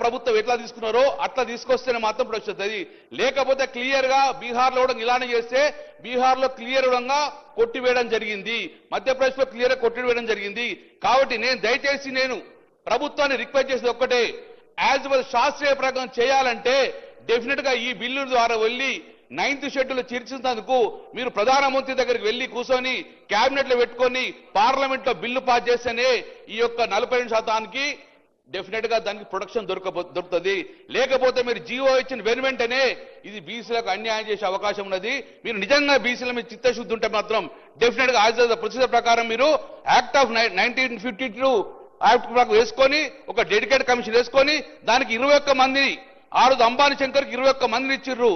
ప్రభుత్వం ఎట్లా తీసుకున్నారో అట్లా తీసుకొస్తేనే మాత్రం ప్రశ్నిస్తుంది. లేకపోతే క్లియర్ గా బీహార్ లో కూడా ఇలానే చేస్తే బీహార్ లో క్లియర్ గా కొట్టివేయడం జరిగింది, మధ్యప్రదేశ్ లో క్లియర్ గా కొట్టివేయడం జరిగింది. కాబట్టి దయచేసి నేను ప్రభుత్వాన్ని రిక్వెస్ట్ చేసేది ఒక్కటే, యాజ్ వెల్ శాస్త్రీయ ప్రకారం చేయాలంటే డెఫినెట్ గా ఈ బిల్లు ద్వారా వెళ్ళి 9th షెడ్యూల్ చర్చించేందుకు మీరు ప్రధానమంత్రి దగ్గరికి వెళ్లి కూర్చొని కేబినెట్ లో పెట్టుకొని పార్లమెంట్ లో బిల్లు పాస్ చేస్తేనే ఈ యొక్క 42% డెఫినెట్ గా దానికి ప్రొటెక్షన్ దొరుకుతుంది. లేకపోతే మీరు జీవో ఇచ్చిన వెంటనే ఇది బీసీలకు అన్యాయం చేసే అవకాశం ఉన్నది. మీరు నిజంగా బీసీల మీద చిత్తశుద్ధి ఉంటే మాత్రం డెఫినెట్ గా యాజ్ ప్రొసీజర్ ప్రకారం మీరు యాక్ట్ ఆఫ్ 1952 యాక్ట్ వేసుకొని ఒక డెడికేట్ కమిషన్ వేసుకొని దానికి 21 మందిని ఆ రోజు అంబానీ శంకర్కి 21 మందిని ఇచ్చిర్రు.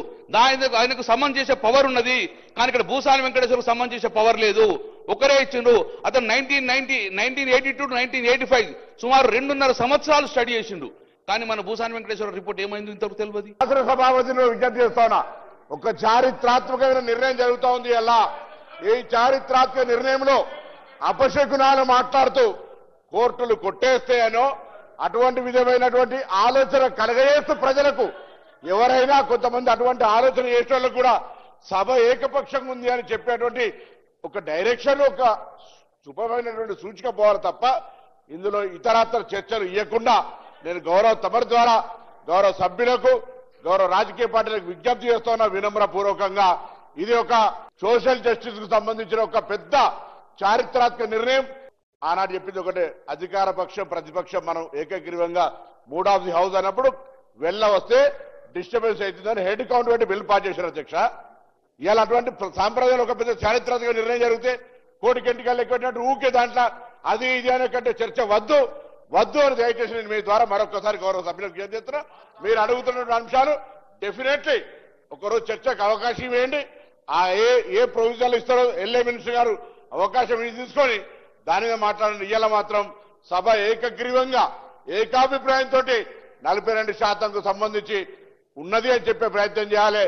ఆయనకు సమ్మన్ చేసే పవర్ ఉన్నది, కానీ ఇక్కడ భూసాని వెంకటేశ్వరకు సమ్మన్ చేసే పవర్ లేదు, ఒకరే ఇచ్చిండ్రు. అతను 1982 to 1985 సుమారు 2.5 సంవత్సరాలు స్టడీ చేసిండు. కానీ మన భూసాని వెంకటేశ్వర రిపోర్ట్ ఏమైంది ఇంతవరకు తెలియదు. శాసనసభాపతిని విజ్ఞప్తి చేస్తున్నా, ఒక చారిత్రాత్మకమైన నిర్ణయం జరుగుతూ ఉంది. అలా ఈ చారిత్రాత్మక నిర్ణయంలో అపశకునాలు మాట్లాడుతూ కోర్టులు కొట్టేస్తాయనో అటువంటి విధమైనటువంటి ఆలోచన కలగజేస్తూ ప్రజలకు ఎవరైనా కొంతమంది అటువంటి ఆలోచన చేసే వాళ్ళకు కూడా సభ ఏకపక్షంగా ఉంది అని చెప్పేటువంటి ఒక డైరెక్షన్, ఒక శుభమైనటువంటి సూచిక పోవాలి తప్ప ఇందులో ఇతరత్ర చర్చలు ఇవ్వకుండా నేను తమరి ద్వారా గౌరవ సభ్యులకు గౌరవ రాజకీయ పార్టీలకు విజ్ఞప్తి చేస్తున్నా వినమ్రపూర్వకంగా. ఇది ఒక సోషల్ జస్టిస్ కు సంబంధించిన ఒక పెద్ద చారిత్రాత్మక నిర్ణయం. ఆనాడు చెప్పింది ఒకటే, అధికార పక్షం ప్రతిపక్షం మనం ఏకగ్రీవంగా 3 ఆఫ్ ది హౌస్ అన్నప్పుడు వస్తే డిస్టర్బెన్స్ అవుతుందని హెడ్ కౌంట్ పెట్టి బిల్ పాస్ చేశారు అధ్యక్ష. ఇవాళ అటువంటి సాంప్రదాయాలు ఒక పెద్ద చారిత్రాత్మక నిర్ణయం జరిగితే కోటికెంటికల్ ఎక్కువట్టినట్టు ఊకే దాంట్లో అది ఇది అనే కంటే చర్చ వద్దు అని దయచేసి నేను మీ ద్వారా మరొకసారి గౌరవ సభ్యులకు విజ్ఞప్తి చేస్తున్నా. మీరు అడుగుతున్న అంశాలు డెఫినెట్లీ ఒకరోజు చర్చకు అవకాశం ఇవ్వండి. ఆ ఏ ప్రొవిజన్లు ఇస్తారో ఎల్ఏ మినిస్టర్ గారు అవకాశం తీసుకొని దాని మీద మాట్లాడండి. ఇవాళ మాత్రం సభ ఏకగ్రీవంగా ఏకాభిప్రాయంతో 42% సంబంధించి ఉన్నది అని చెప్పే ప్రయత్నం చేయాలి.